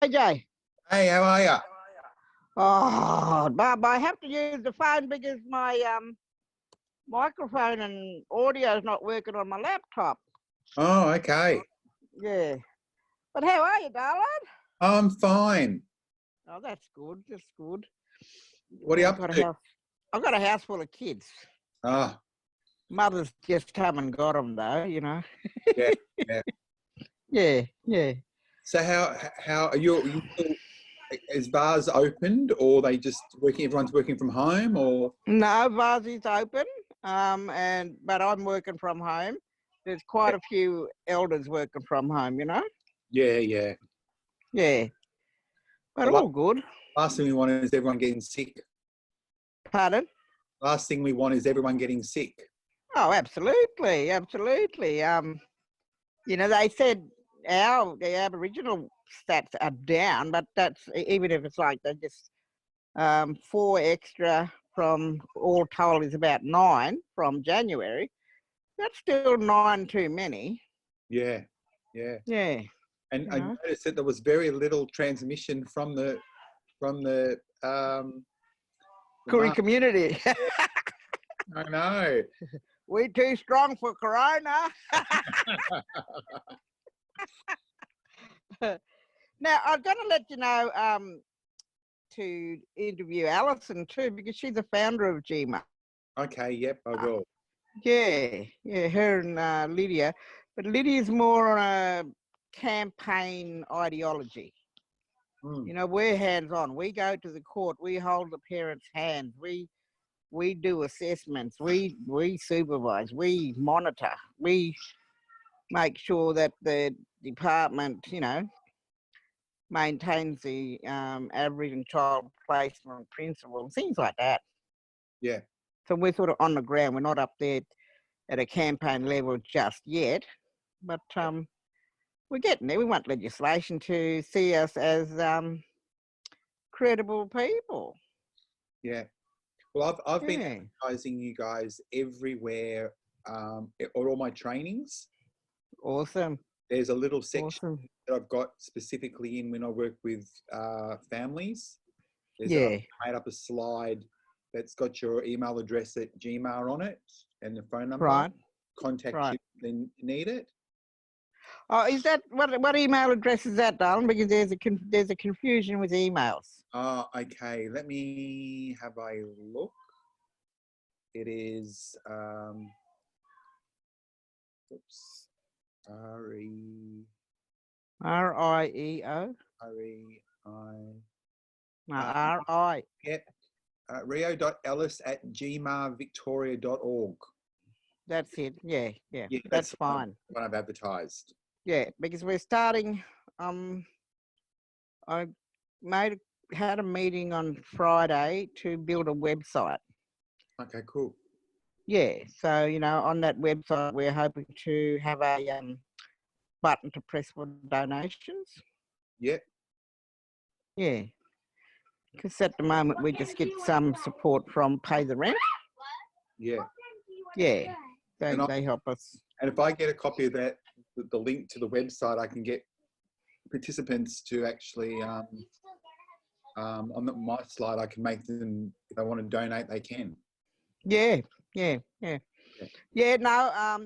AJ. Hey, how are you? Oh, Bob, I have to use the phone because my microphone and audio is not working on my laptop. Oh, okay. Yeah. But how are you, darling? I'm fine. Oh, that's good. That's good. What are you up to? I've got a house full of kids. Oh, Mothers just come and got them, though, you know. yeah, yeah. Yeah. So how are you still, is bars opened, or they just working? Everyone's working from home, or? No, Vasi's open, but I'm working from home. There's quite a few elders working from home, you know. Yeah. Yeah, but Well, all good. last thing we want is everyone getting sick. Pardon? Last thing we want is everyone getting sick. Oh, absolutely. You know, they said the Aboriginal stats are down, but that's even if it's like they're just 4 extra from all told is about 9 from January. That's still 9 too many. Yeah. And I noticed that there was very little transmission from the Koori community. I know. We too strong for corona. Now, I'm going to let you know to interview Alison too, because she's the founder of GMAR. Okay, yep, I will. Yeah, her and Lydia. But Lydia's more on a campaign ideology. You know, we're hands-on. We go to the court. We hold the parents' hands. We do assessments. We supervise. We monitor. We make sure that the department, you know, maintains the Aboriginal child placement principle, things like that. Yeah. So we're sort of on the ground. We're not up there at a campaign level just yet, but we're getting there. We want legislation to see us as credible people. Yeah. Well, I've been advertising you guys everywhere, or all my trainings. Awesome. There's a little section that I've got specifically in when I work with families. I've made up a slide that's got your email address at GMAR on it and the phone number. Right. Contact you when you need it. Oh, is that what email address is that, darling? Because there's a confusion with emails. Oh, okay. Let me have a look. It is oops. Rieo. Rieo. RI. Yep. Rio.ellis@gmarvictoria.org. That's it. Yeah. That's fine. What I've advertised. Yeah, because we're starting. I had a meeting on Friday to build a website. Okay, cool. Yeah, so you know, on that website, we're hoping to have a button to press for donations. Yep. Yeah, because at the moment we just get some support from Pay the Rent. Yeah. Yeah, they help us. And if I get a copy of that, the link to the website, I can get participants to actually on my slide, I can make them, if they want to donate, they can. Yeah. No,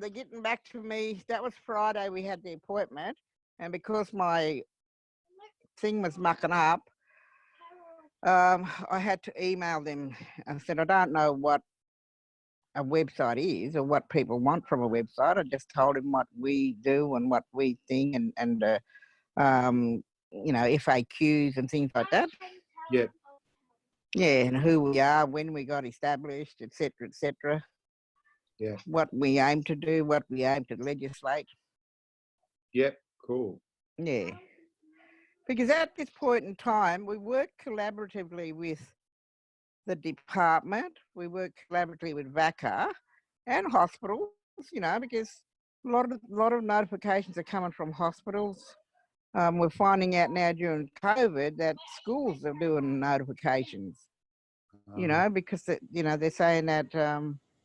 they're getting back to me. That was Friday. We had the appointment, and because my thing was mucking up, I had to email them. I said, I don't know what a website is or what people want from a website. I just told them what we do and what we think, and you know, FAQs and things like that. Yeah. Yeah, and who we are, when we got established, etc., etc. Yeah. What we aim to do, what we aim to legislate. Yep, cool. Yeah. Because at this point in time, we work collaboratively with the department, we work collaboratively with VACA and hospitals, you know, because a lot of notifications are coming from hospitals. We're finding out now during COVID that schools are doing notifications, you know, because you know, they're saying that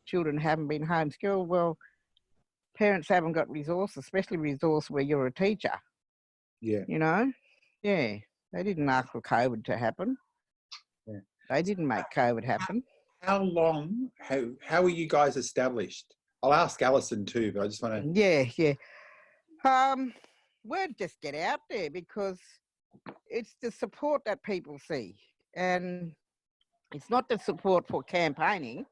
children haven't been homeschooled. Well, parents haven't got resources, especially resource where you're a teacher. Yeah. You know? Yeah. They didn't ask for COVID to happen. Yeah. They didn't make COVID happen. How long, how are you guys established? I'll ask Alison too, but I just want to... Yeah. Word just get out there, because it's the support that people see. And it's not the support for campaigning.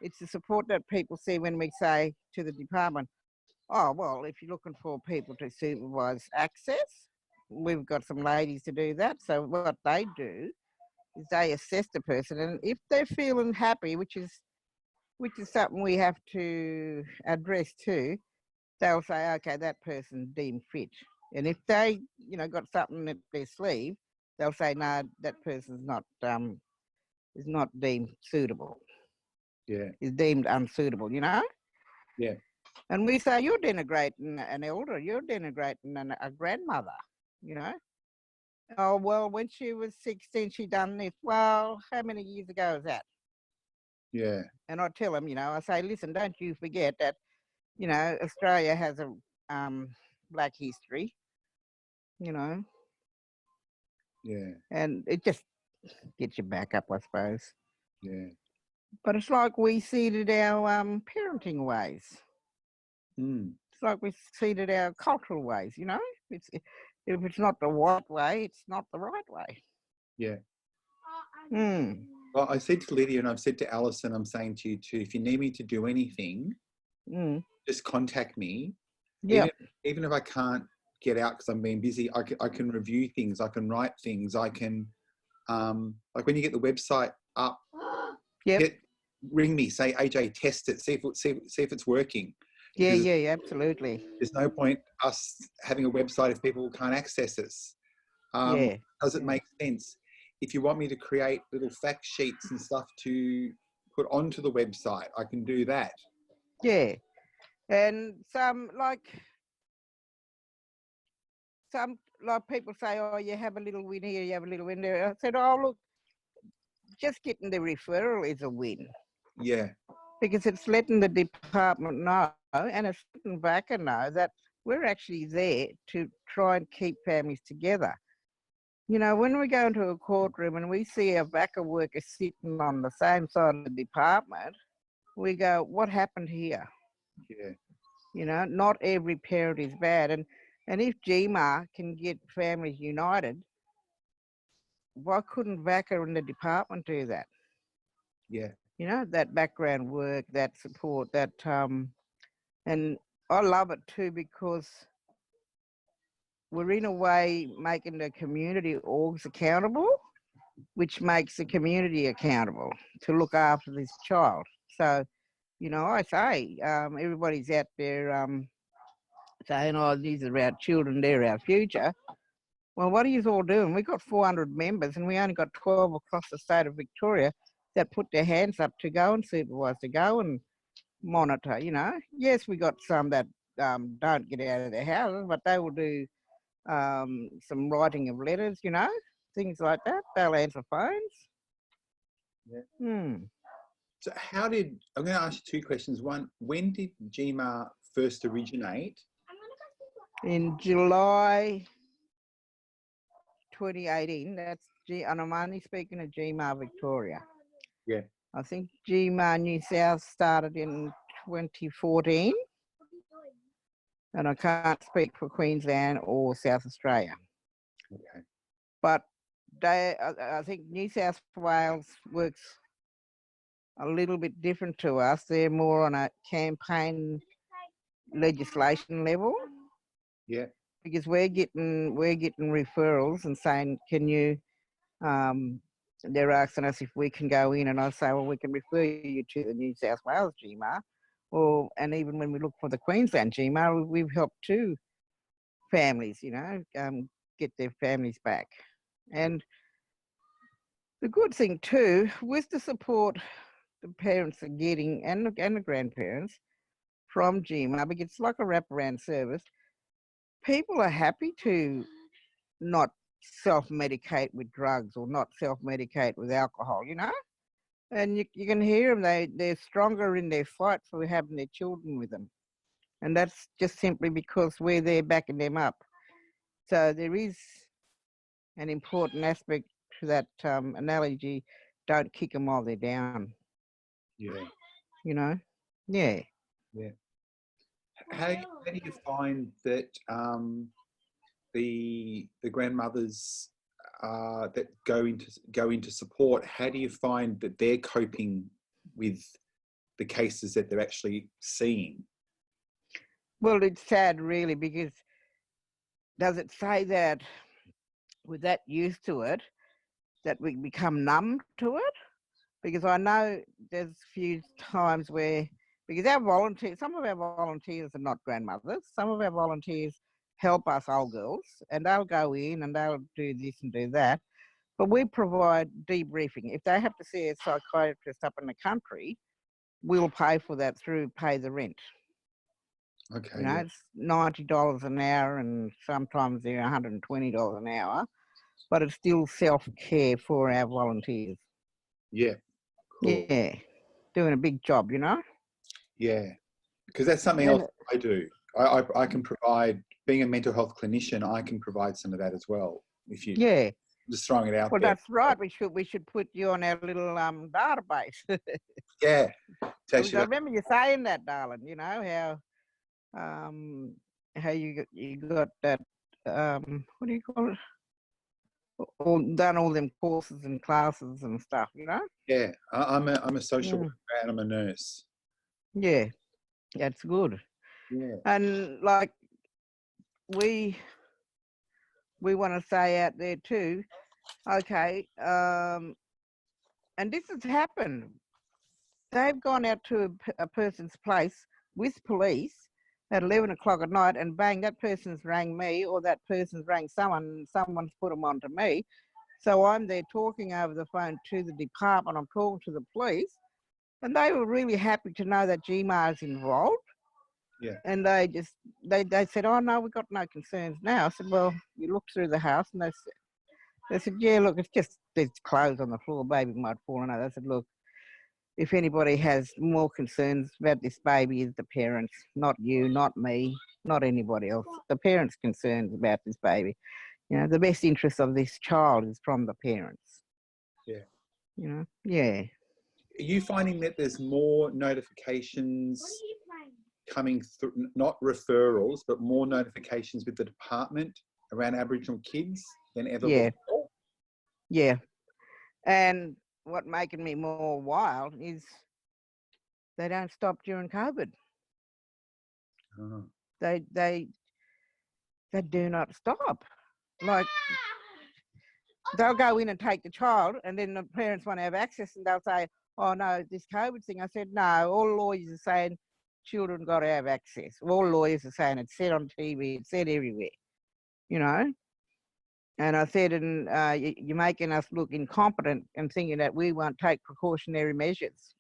It's the support that people see when we say to the department, oh, well, if you're looking for people to supervise access, we've got some ladies to do that. So what they do is they assess the person, and if they're feeling happy, which is something we have to address too, they'll say, okay, that person's deemed fit. And if they, got something up their sleeve, they'll say, no, that person's not is not deemed suitable. Yeah. Is deemed unsuitable, Yeah. And we say, you're denigrating an elder, you're denigrating a grandmother, Oh, well, when she was 16, she done this. Well, how many years ago is that? Yeah. And I tell them, I say, listen, don't you forget that, Australia has a black history, Yeah. and it just gets you back up, I suppose. Yeah. But it's like we seeded our parenting ways. It's like we seeded our cultural ways, if it's not the right way, it's not the right way. Yeah. Well, I said to Lydia, and I've said to Alison, I'm saying to you too, if you need me to do anything, just contact me. Yeah. Even if I can't get out because I'm being busy, I can review things, I can write things, I can, like when you get the website up, ring me, say, AJ, test it, see if it's working. Yeah, absolutely. There's no point us having a website if people can't access us. Does it make sense? If you want me to create little fact sheets and stuff to put onto the website, I can do that. Yeah. And some people say, oh, you have a little win here, you have a little win there. I said, oh, look, just getting the referral is a win. Yeah. Because it's letting the department know, and it's letting VACA know that we're actually there to try and keep families together. When we go into a courtroom and we see a VACA worker sitting on the same side of the department, we go, what happened here? Yeah. Not every parent is bad. And if GMAR can get families united, why couldn't VACA and the department do that? Yeah. That background work, that support, that, and I love it too, because we're in a way making the community orgs accountable, which makes the community accountable to look after this child. So, I say, everybody's out there saying, oh, these are our children, they're our future. Well, what are you all doing? We've got 400 members and we only got 12 across the state of Victoria that put their hands up to go and supervise, to go and monitor, Yes, we got some that don't get out of their houses, but they will do some writing of letters, things like that. They'll answer phones. Yeah. So I'm going to ask you two questions. One, when did GMAR first originate? In July 2018. And I'm only speaking of GMAR Victoria. Yeah. I think GMAR New South started in 2014. And I can't speak for Queensland or South Australia. Okay. But I think New South Wales works a little bit different to us. They're more on a campaign legislation level. Yeah. Because we're getting referrals and saying, can you, they're asking us if we can go in, and I say, well, we can refer you to the New South Wales GMAR. And even when we look for the Queensland GMAR, we've helped two families, get their families back. And the good thing too, with the support the parents are getting and the grandparents from GMAR, because it's like a wraparound service, people are happy to not self-medicate with drugs or not self-medicate with alcohol, And you can hear them, they're stronger in their fight for having their children with them. And that's just simply because we're there backing them up. So there is an important aspect to that analogy. Don't kick them while they're down. Yeah. You know? Yeah. Yeah. How do you find that the grandmothers that go into support, how do you find that they're coping with the cases that they're actually seeing? Well, it's sad, really, because does it say that with that used to it, that we become numb to it? Because I know there's a few times where, because our volunteers, some of our volunteers are not grandmothers, some of our volunteers help us old girls, and they'll go in and they'll do this and do that. But we provide debriefing. If they have to see a psychiatrist up in the country, we'll pay for that through pay the rent. Okay. You know, it's $90 an hour, and sometimes they're $120 an hour, but it's still self-care for our volunteers. Yeah. Cool. Yeah. Doing a big job, you know? Yeah. Because that's something else I do. I can provide, being a mental health clinician, I can provide some of that as well. If you just throwing it out there. Well, that's right. We should put you on our little database. Yeah. I remember you saying that, darling. You know how you got that what do you call it? Done all them courses and classes and stuff. You know. Yeah, I'm a social worker and I'm a nurse. Yeah, that's good. Yeah. And like we want to say out there too. Okay. And this has happened. They've gone out to a person's place with police at 11 o'clock at night, and bang, that person's rang me, or that person's rang someone, someone's put them on to me. So I'm there talking over the phone to the department, I'm talking to the police, and they were really happy to know that GMAR is involved. Yeah. And they said, oh no, we've got no concerns now. I said, well, you looked through the house, and they said, yeah, look, it's just, there's clothes on the floor, baby might fall on it. I said, look, if anybody has more concerns about this baby, is the parents, not you, not me, not anybody else. The parents' concerns about this baby. You know, the best interest of this child is from the parents. Yeah. You know, yeah. Are you finding that there's more notifications coming through, not referrals, but more notifications with the department around Aboriginal kids than ever before? Yeah. And what making me more wild is they don't stop during COVID. Oh. They do not stop. Like, they'll go in and take the child, and then the parents want to have access, and they'll say, oh no, this COVID thing. I said, no, all lawyers are saying children got to have access. All lawyers are saying it's said on TV, it's said everywhere, you know. And I said, and you're making us look incompetent and thinking that we won't take precautionary measures.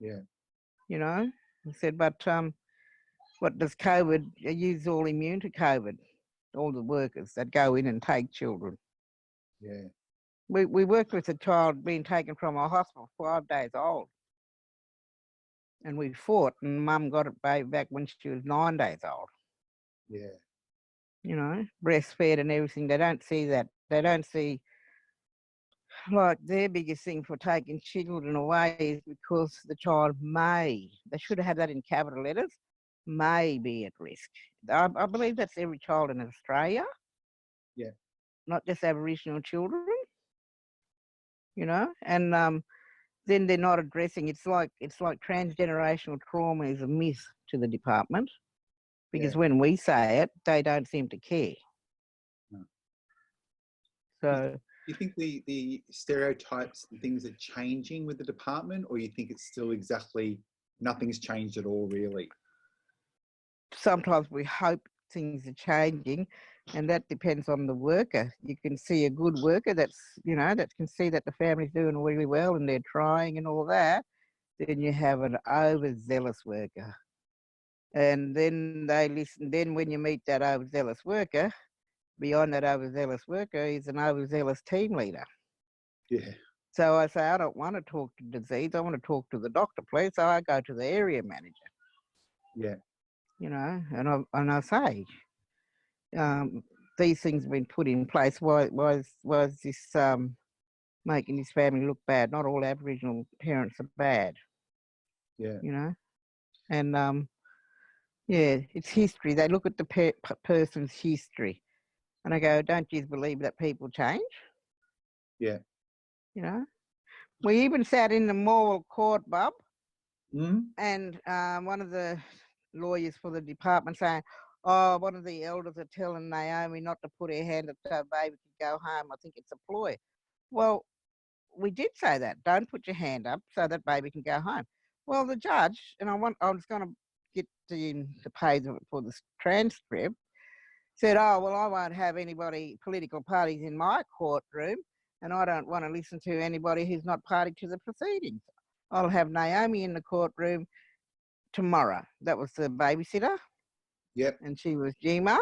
Yeah. You know, I said, but what does COVID, are you all immune to COVID? All the workers that go in and take children. Yeah. We worked with a child being taken from a hospital 5 days old. And we fought, and mum got it back when she was 9 days old. Yeah. You know, breastfed and everything. They don't see that. They don't see, like, their biggest thing for taking children away is because the child may, they should have had that in capital letters, may be at risk. I believe that's every child in Australia. Yeah. Not just Aboriginal children, you know, and then they're not addressing, it's like transgenerational trauma is a myth to the department, because when we say it, they don't seem to care. No. So, do you think the stereotypes and things are changing with the department, or you think it's still exactly, nothing's changed at all, really? Sometimes we hope things are changing, and that depends on the worker. You can see a good worker that's, you know, that can see that the family's doing really well and they're trying and all that. Then you have an overzealous worker. And then they listen. Then when you meet that overzealous worker, beyond that overzealous worker is an overzealous team leader. Yeah. So I say, I don't want to talk to disease. I want to talk to the doctor, please. So I go to the area manager. Yeah. You know, and I say, the these things have been put in place, why is this making this family look bad? Not all Aboriginal parents are bad. Yeah. You know? And yeah, it's history. They look at the person's history and I go, don't you believe that people change? Yeah. You know? We even sat in the moral court, Bob, and one of the lawyers for the department saying, oh, one of the elders are telling Naomi not to put her hand up so her baby can go home. I think it's a ploy. Well, we did say that. Don't put your hand up so that baby can go home. Well, the judge, and I was going to get the page for the transcript, said, oh, well, I won't have anybody, political parties in my courtroom, and I don't want to listen to anybody who's not party to the proceedings. I'll have Naomi in the courtroom tomorrow. That was the babysitter. Yep. And she was GMAR.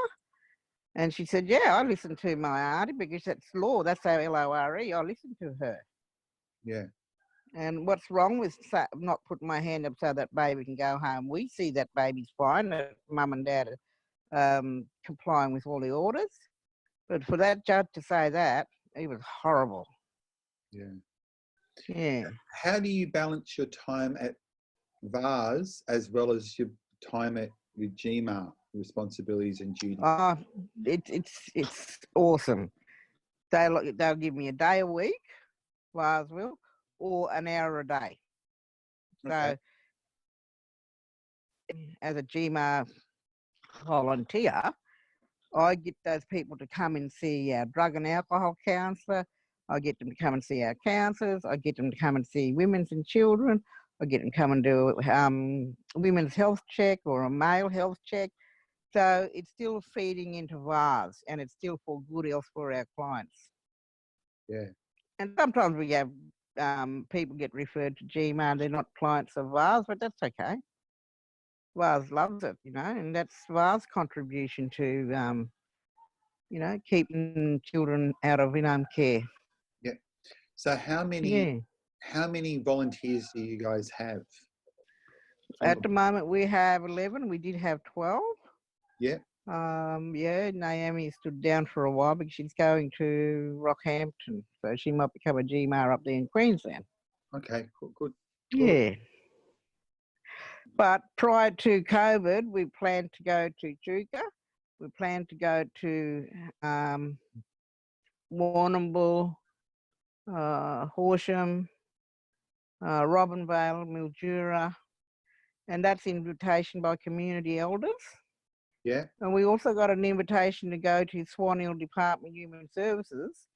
And she said, yeah, I listen to my auntie because that's law. That's our LORE. I listen to her. Yeah. And what's wrong with not putting my hand up so that baby can go home? We see that baby's fine, that mum and dad are complying with all the orders. But for that judge to say that, it was horrible. Yeah. Yeah. How do you balance your time at VARS as well as your time with GMAR responsibilities and duties? Oh, it's awesome. They'll give me a day a week, VARS will, or an hour a day. Okay. So as a GMAR volunteer, I get those people to come and see our drug and alcohol counsellor. I get them to come and see our counsellors. I get them to come and see women's and children. I get them to come and do women's health check or a male health check. So it's still feeding into VARS and it's still for good health for our clients. Yeah. And sometimes we have people get referred to GMAR, they're not clients of VARS, but that's okay. VARS loves it, you know, and that's VARS' contribution to, you know, keeping children out of in-home care. Yeah. So how many volunteers do you guys have? At the moment, we have 11. We did have 12. Yeah. Yeah, Naomi stood down for a while because she's going to Rockhampton, so she might become a GMAR up there in Queensland. Okay, good. Yeah. But prior to COVID, we planned to go to Chuka. We planned to go to Warrnambool, Horsham, Robinvale, Mildura, and that's invitation by community elders. Yeah. And we also got an invitation to go to Swan Hill Department of Human Services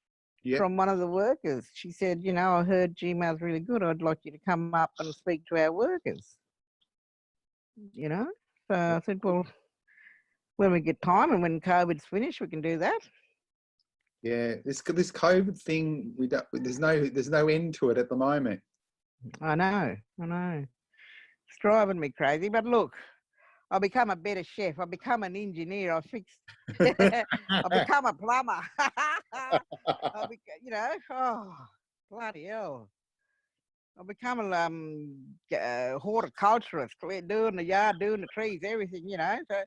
from one of the workers. She said, you know, I heard GMAR's really good. I'd like you to come up and speak to our workers. You know? So I said, well, when we get time and when COVID's finished, we can do that. Yeah, this COVID thing, there's no end to it at the moment. I know. It's driving me crazy. But look, I'll become a better chef. I'll become an engineer. I'll become a plumber. You know, oh, bloody hell. I'll become a horticulturist, doing the yard, doing the trees, everything, you know. So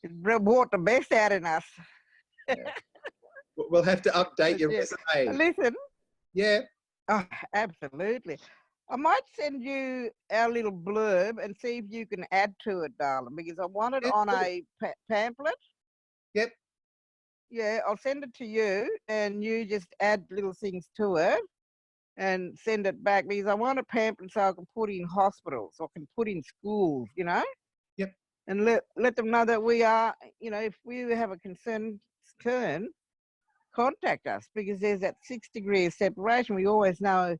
it brought the best out in us. Yeah. We'll have to update your resume. Listen. Yeah. Oh, absolutely. I might send you our little blurb and see if you can add to it, darling, because I want it on a pamphlet. Yep. Yeah, I'll send it to you and you just add little things to it and send it back, because I want a pamphlet so I can put in hospitals or can put in schools, you know? Yep. And let them know that we are, you know, if we have a concern, contact us, because there's that 6 degrees of separation. We always know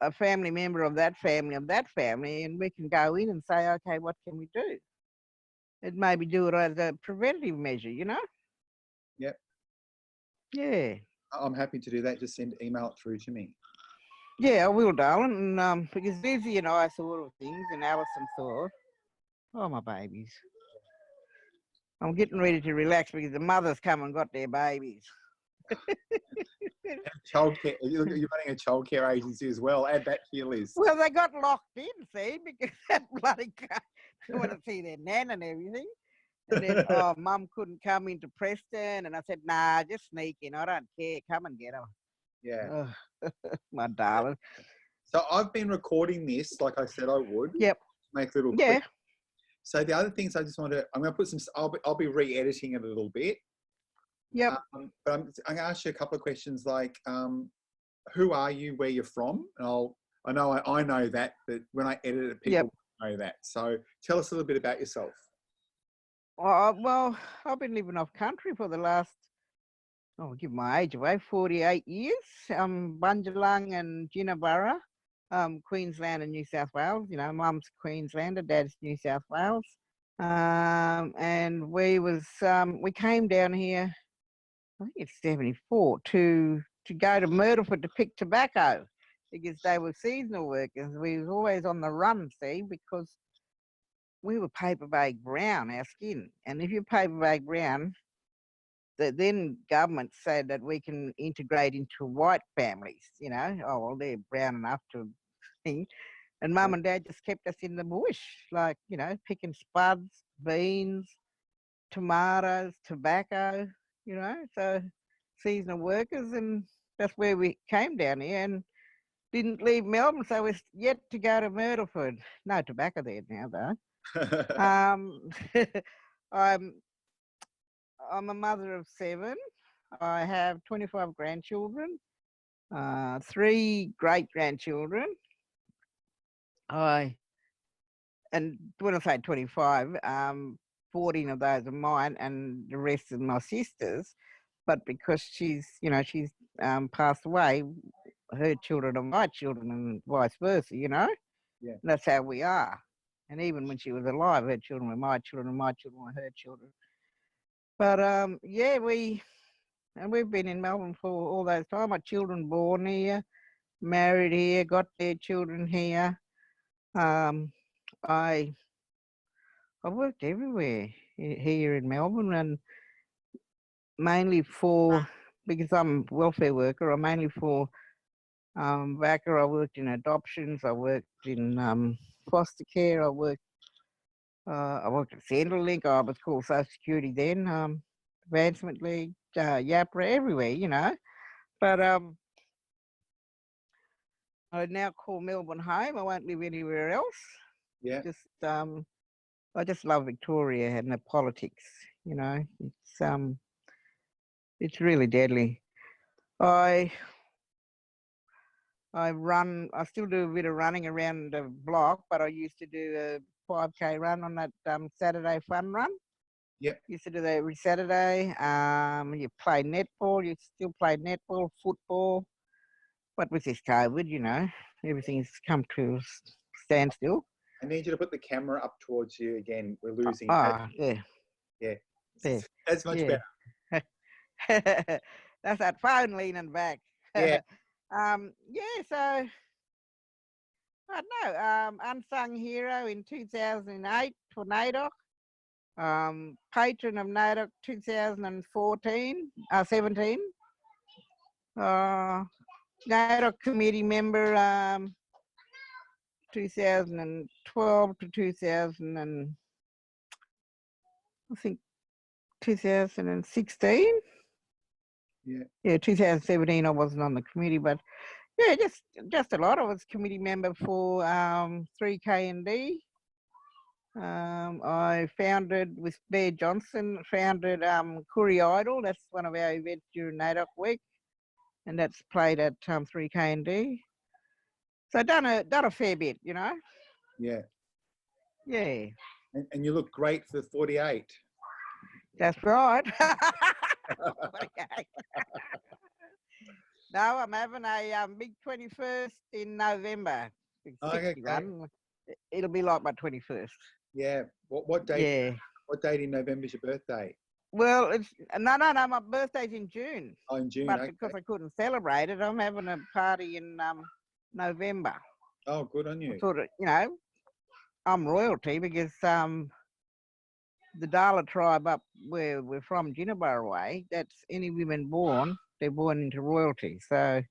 a family member of that family, and we can go in and say, okay, what can we do? It maybe do it as a preventative measure, you know? Yep. Yeah. I'm happy to do that. Just email it through to me. Yeah, I will, darling. And because Lizzie and I thought of things, and Alison thought, oh, my babies. I'm getting ready to relax because the mothers come and got their babies. Childcare. You're running a childcare agency as well. Add that to your list. Well, they got locked in, see, because that bloody guy, they want to see their nan and everything. And then, oh, Mum couldn't come into Preston. And I said, nah, just sneak in. I don't care. Come and get her. Yeah. Oh, my darling. So I've been recording this, like I said I would. Yep. Make little Yeah. clips. So the other things I just want to, I'm going to put some, I'll be re-editing it a little bit. Yep. But I'm going to ask you a couple of questions like, who are you, where you're from? And I know that, but when I edit it, people know that. So tell us a little bit about yourself. Well, I've been living off country for the last, I'll give my age away, 48 years. Bundjilung and GMAR, Queensland and New South Wales. You know, Mum's Queenslander, Dad's New South Wales. And we came down here, I think it's 74, to go to Myrtleford to pick tobacco because they were seasonal workers. We was always on the run, see, because we were paper bag brown, our skin. And if you're paper bag brown, then government said that we can integrate into white families, you know. Oh, well, they're brown enough to think. And Mum and Dad just kept us in the bush, like, you know, picking spuds, beans, tomatoes, tobacco, you know. So seasonal workers, and that's where we came down here and didn't leave Melbourne. So we're yet to go to Myrtleford. No tobacco there now, though. I'm a mother of 7. I have 25 grandchildren, 3 great-grandchildren. And when I say 25, 14 of those are mine and the rest are my sister's. But because she's passed away, her children are my children and vice versa, you know? Yeah. And that's how we are. And even when she was alive, her children were my children and my children were her children. But yeah, we've been in Melbourne for all those time. My children born here, married here, got their children here. I worked everywhere here in Melbourne, and mainly because I'm a welfare worker, I'm mainly for Waka. I worked in adoptions, I worked in foster care, I worked at Centrelink, I was called Social Security then, Advancement League, YAPRA, everywhere, you know. But I now call Melbourne home. I won't live anywhere else. Yeah. I just love Victoria and the politics, you know. It's really deadly. I still do a bit of running around the block, but I used to do a 5K run on that Saturday fun run. Yep. Used to do that every Saturday. You play netball, you still play netball, football. But with this COVID, you know, everything's come to a standstill. I need you to put the camera up towards you again. We're losing. Yeah. Yeah. There. That's much better. That's that phone leaning back. Yeah. So I don't know. Unsung hero in 2008 for NAIDOC. Patron of NAIDOC 17. NAIDOC committee member 2012 to 2016. Yeah, 2017 I wasn't on the committee, but yeah, just a lot. I was committee member for 3K&D. I founded with Bear Johnson, Koori Idol. That's one of our events during NAIDOC week, and that's played at 3K&D. So done a fair bit, you know. Yeah. Yeah. And you look great for 48. That's right. No, I'm having a big 21st in November. 61. Okay. It'll be like my 21st. Yeah. What date? Yeah. What date in November is your birthday? Well, it's no. My birthday's in June. Oh, in June. But okay. Because I couldn't celebrate it, I'm having a party in November. Oh, good on you. I thought, you know, I'm royalty because the Dala tribe up where we're from, Jinnabar way, that's any women born, they're born into royalty. So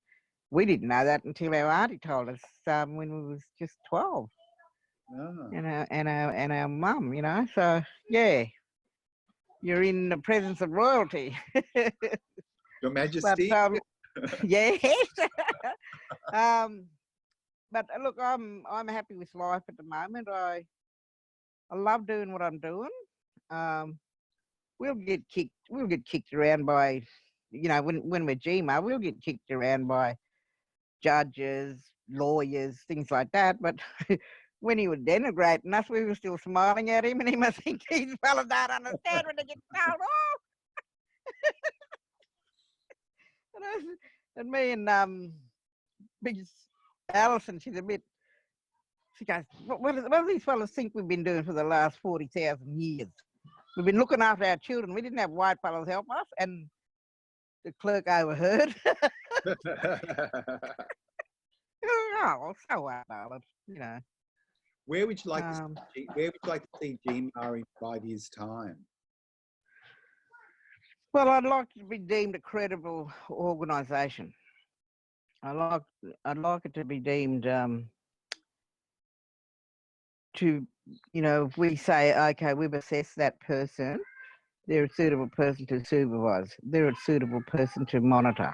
we didn't know that until our auntie told us when we was just 12. Oh. And our mum, you know. So yeah. you're in the presence of royalty. Your Majesty. But, yes. But look, I'm happy with life at the moment. I love doing what I'm doing. We'll get kicked around by, you know, when we're GMAR, we'll get kicked around by judges, lawyers, things like that. But when he was denigrating us, we were still smiling at him, and he must think these fellas don't understand when they get told off. And me and Big Alison, she goes, what do these fellas think we've been doing for the last 40,000 years? We've been looking after our children. We didn't have white fellas help us, and the clerk overheard. Oh, so what, darling? You know. Where would you like to see GMAR in 5 years' time? Well, I'd like to be deemed a credible organisation. I'd like it to be deemed to, you know, if we say, okay, we've assessed that person, they're a suitable person to supervise, they're a suitable person to monitor.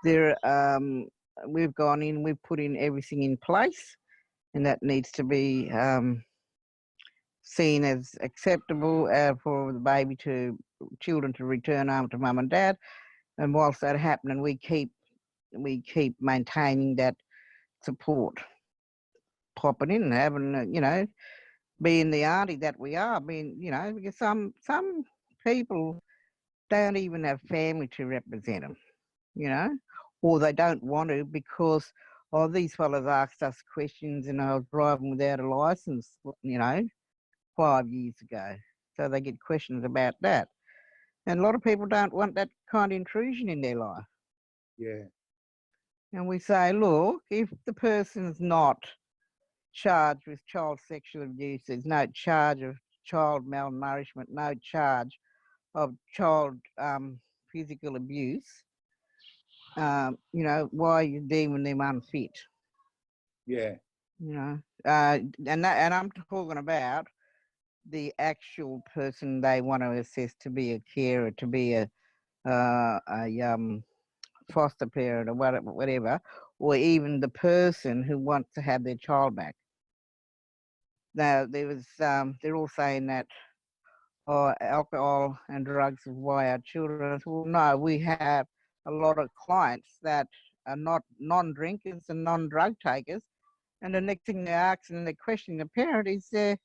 We've gone in, we've put in everything in place, and that needs to be seen as acceptable for the children to return home to mum and dad. And whilst that happening, we keep maintaining that support, popping in, having, you know, being the auntie that we are, you know, because some people don't even have family to represent them, you know, or they don't want to because, oh, these fellas asked us questions and I was driving without a licence, you know, 5 years ago. So they get questions about that. And a lot of people don't want that kind of intrusion in their life. Yeah. And we say, look, if the person's not charged with child sexual abuse, there's no charge of child malnourishment, no charge of child physical abuse, you know, why are you deeming them unfit? Yeah. You know, and I'm talking about the actual person they want to assess to be a carer, to be a foster parent or whatever, or even the person who wants to have their child back. Now, they're all saying that, oh, alcohol and drugs is why our children. Well, no, we have a lot of clients that are not non-drinkers and non-drug takers, and the next thing they're asking and they're questioning the parent is their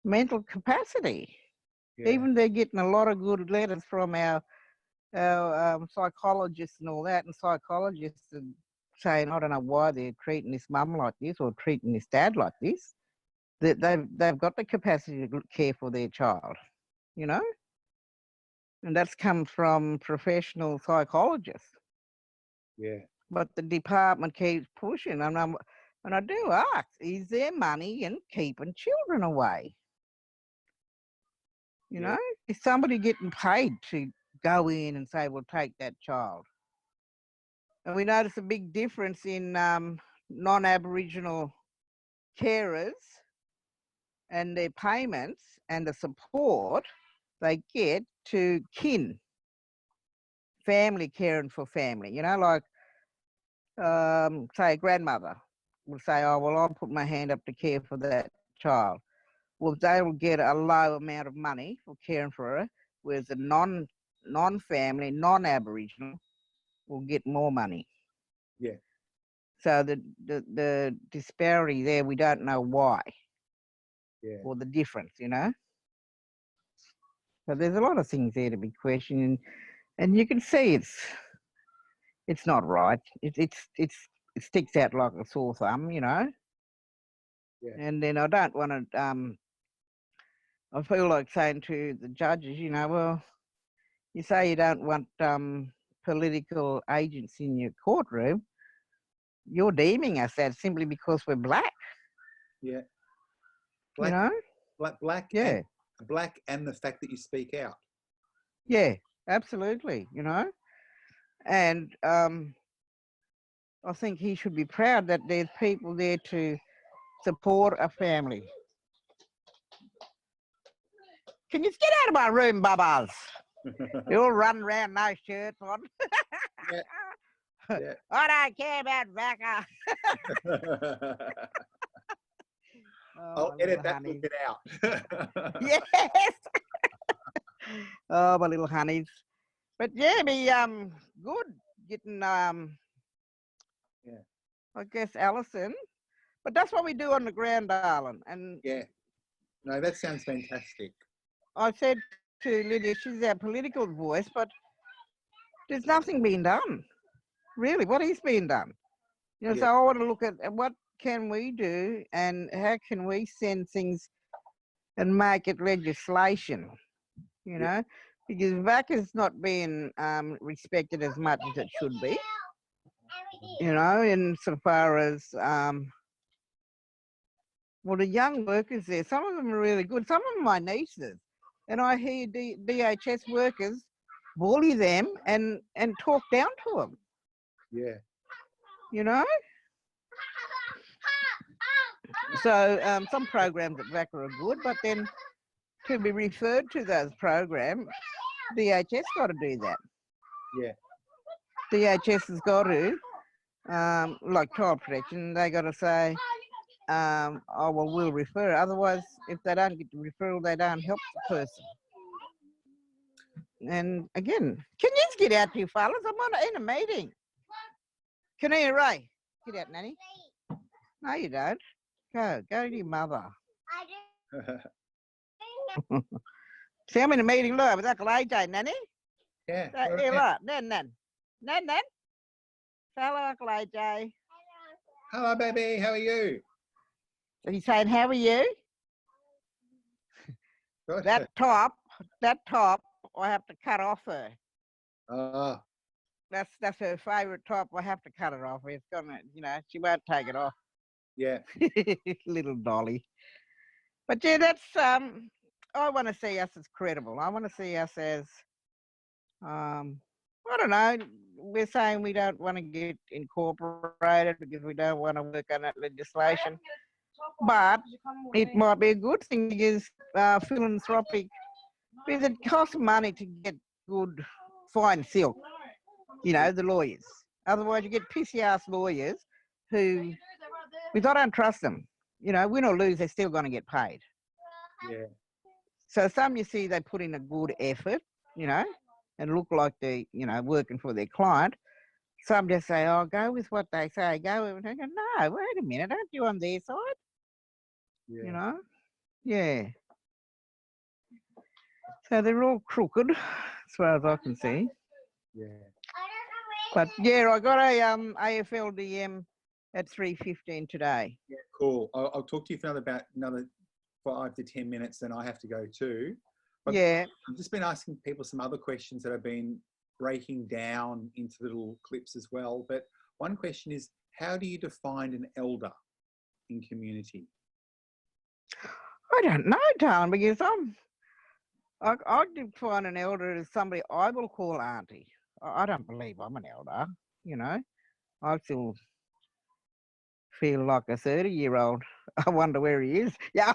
mental capacity. Yeah. Even they're getting a lot of good letters from our psychologists and all that, and psychologists are saying, I don't know why they're treating this mum like this or treating this dad like this. That they've got the capacity to care for their child, you know, and that's come from professional psychologists. Yeah. But the department keeps pushing, and I do ask, is there money in keeping children away? You know, is somebody getting paid to go in and say, we'll take that child? And we notice a big difference in non-Aboriginal carers and their payments and the support they get to kin, family caring for family. You know, like, say a grandmother will say, oh, well, I'll put my hand up to care for that child. Well, they will get a low amount of money for caring for her, whereas a non-family, non-Aboriginal will get more money. Yeah. So the disparity there, we don't know why. Yeah. Or the difference, you know. So there's a lot of things there to be questioned, and you can see it's not right. It sticks out like a sore thumb, you know. Yeah. And then I don't want to. I feel like saying to the judges, you know, well, you say you don't want political agents in your courtroom. You're deeming us that simply because we're black. Yeah. Black, you know? Black. Yeah. Black and the fact that you speak out. Yeah, absolutely, you know. And I think he should be proud that there's people there to support a family. can you just get out of my room, bubbas? You all run around, no shirts on. Yeah. Yeah. I don't care about Waka. I'll edit that bit out. Yes. Oh, my little honeys. But yeah, be good getting Yeah. I guess Alison. But that's what we do on the ground, darling. And yeah. No, that sounds fantastic. I said to Lydia, she's our political voice, but there's nothing being done. Really, what is being done? You know, Yeah. so I want to look at what can we do and how can we send things and make it legislation, you know, because VACA's not being respected as much as it should be, you know, insofar as, well, the young workers there, some of them are really good. Some of them are my nieces, and I hear DHS workers bully them and talk down to them. Yeah. You know? So some programs at VACA are good, but then to be referred to those programs, DHS got to do that. Yeah. DHS has got to, like child protection, they got to say, oh, well, we'll refer. Otherwise, if they don't get the referral, they don't help the person. And again, can you just get out, you fellas? I'm in a meeting. Can you, Ray? Get out, Nanny. No, you don't. Go to your mother. See, I'm in a meeting, look, with Uncle AJ, Nanny. Yeah. Hey, look, Nan. Hello, Uncle AJ. Hello, baby. How are you? So he's saying, how are you? Good. That top, I have to cut off her. That's her favourite top. I have to cut it off. It's gonna, you know, she won't take it off. Yeah. Little dolly. But yeah, that's I want to see us as credible. I want to see us as I don't know. We're saying we don't want to get incorporated because we don't want to work on that legislation. But it might be a good thing because philanthropic, because it costs money to get good fine silk, you know, the lawyers. Otherwise you get pissy ass lawyers who, if I don't trust them, you know, win or lose, they're still going to get paid. Yeah. So some you see they put in a good effort, you know, and look like they, you know, working for their client. Some just say, oh, go with what they say, go with it. I go, no, wait a minute, aren't you on their side? Yeah. You know? Yeah. So they're all crooked, as far as I can see. Yeah. But yeah, I got a AFLDM at 3:15 today. Yeah, cool. I'll talk to you for another 5 to 10 minutes, then I have to go too. But yeah. I've just been asking people some other questions that I've been breaking down into little clips as well. But one question is, how do you define an elder in community? I don't know, darling, because I define an elder as somebody I will call auntie. I don't believe I'm an elder, you know. I still feel like a 30-year-old. I wonder where he is. Yeah.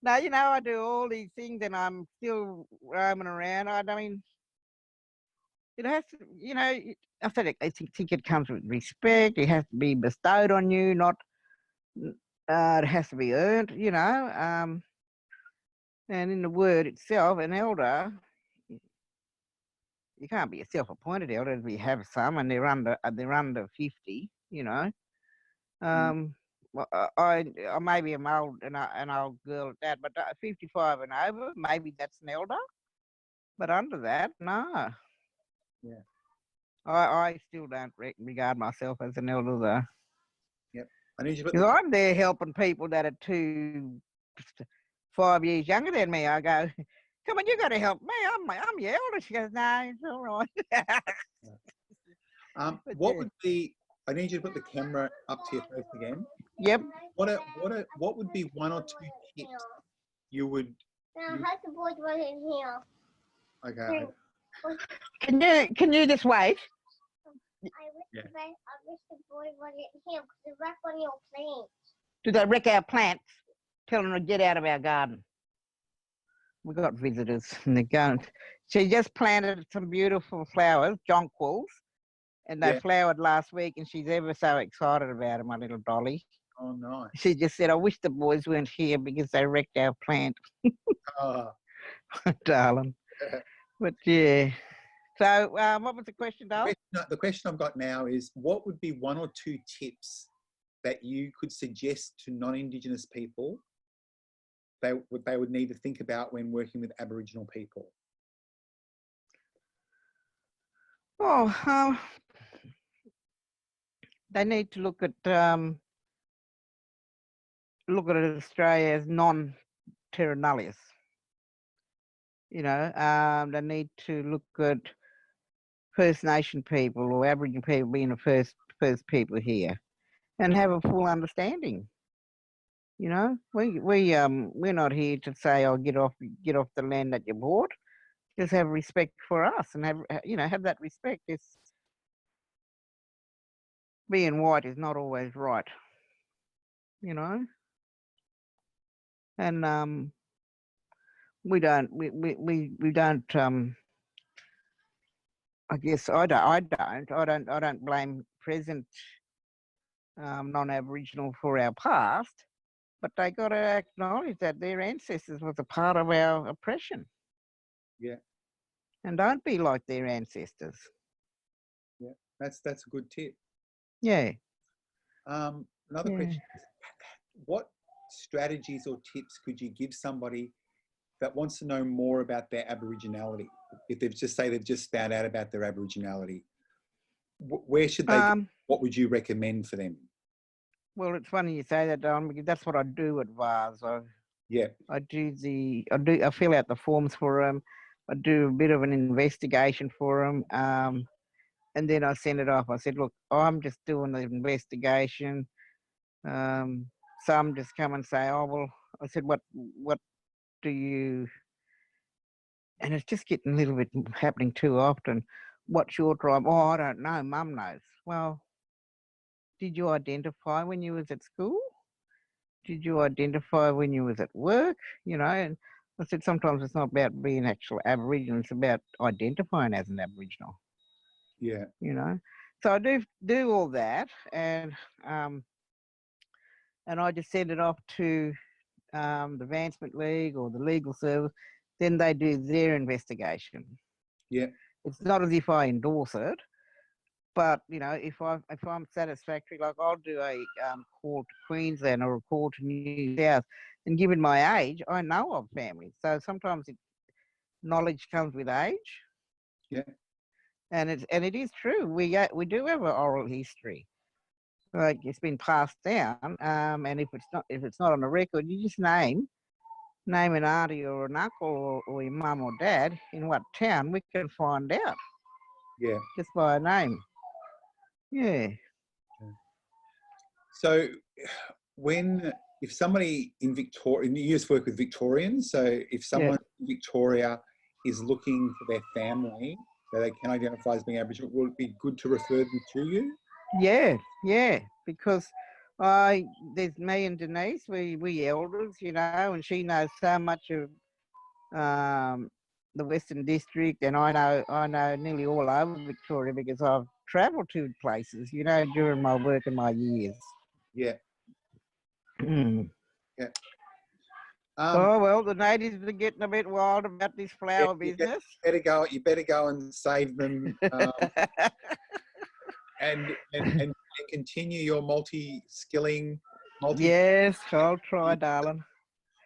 No, you know, I do all these things and I'm still roaming around. I mean, it has to, you know, I think it comes with respect. It has to be bestowed on you, not, it has to be earned, you know. And in the word itself, an elder, you can't be a self-appointed elder if you have some and they're under 50, you know. Well, I maybe I'm old and an old girl at that, but 55 and over, maybe that's an elder. But under that, no. Yeah. I still don't regard myself as an elder though. Yep. I need you to because I'm there helping people that are 5 years younger than me. I go, come on, you got to help me. I'm your elder. She goes, no, it's all right. What would be? I need you to put the camera up to your face again. Yep. What would be 1 or 2 tips you would? Okay. Can you just wait? Yeah. I wish the boy wasn't here because they wreck on your plants. Do they wreck our plants? telling her to get out of our garden. We got visitors and they're going. She just planted some beautiful flowers, jonquils, and they flowered last week, and she's ever so excited about it, my little dolly. Oh, nice. She just said, I wish the boys weren't here because they wrecked our plant. Oh. Darling. But yeah. So what was the question, darling? The question I've got now is, what would be 1 or 2 tips that you could suggest to non-Indigenous people they would need to think about when working with Aboriginal people? Oh, they need to look at Australia as non-terra nullius. You know, they need to look at First Nation people or Aboriginal people being the first people here, and have a full understanding. You know, we're not here to say, "Oh, get off the land that you bought." Just have respect for us and have that respect. It's being white is not always right. You know, and we don't. I guess I don't blame present non-Aboriginal for our past, but they got to acknowledge that their ancestors was a part of our oppression. Yeah. And don't be like their ancestors. Yeah, that's a good tip. Yeah. Another question is, what strategies or tips could you give somebody that wants to know more about their Aboriginality? If they've just found out about their Aboriginality, where should they go? What would you recommend for them? Well, it's funny you say that, Don, because that's what I do at VARS. I fill out the forms for them. I do a bit of an investigation for them, and then I send it off. I said, look, I'm just doing the investigation. Some just come and say, oh, well, I said, what do you, and it's just getting a little bit happening too often. What's your tribe? Oh, I don't know. Mum knows. Well, did you identify when you was at school? Did you identify when you was at work? You know, and I said, sometimes it's not about being actual Aboriginal, it's about identifying as an Aboriginal. Yeah. You know, so I do all that, and I just send it off to the Advancement League or the Legal Service. Then they do their investigation. Yeah. It's not as if I endorse it, but you know, if I'm satisfactory, like I'll do a call to Queensland or a call to New South, and given my age, I know of families. So sometimes knowledge comes with age. Yeah. And it is true. We do have an oral history, like it's been passed down. And if it's not on a record, you just name an auntie or an uncle or your mum or dad in what town, we can find out. Yeah. Just by a name. Yeah. So if somebody in Victoria, and you just work with Victorians, so if someone in Victoria is looking for their family that they can identify as being Aboriginal, will it be good to refer them to you? Yeah, because there's me and Denise, we elders, you know, and she knows so much of the Western District, and I know nearly all over Victoria because I've travelled to places, you know, during my work and my years. Yeah. Yeah. Oh well, the natives are getting a bit wild about this flower business. You better go and save them, and continue your multi-skilling. Yes, I'll try, darling.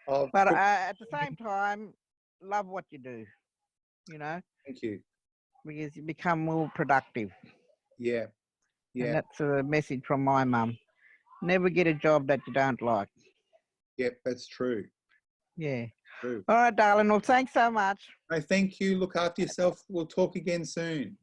But at the same time, love what you do. You know. Thank you. Because you become more productive. Yeah. Yeah. And that's a message from my mum. Never get a job that you don't like. Yep, that's true. Yeah. True. All right, darling. Well, thanks so much. No, thank you. Look after yourself. We'll talk again soon.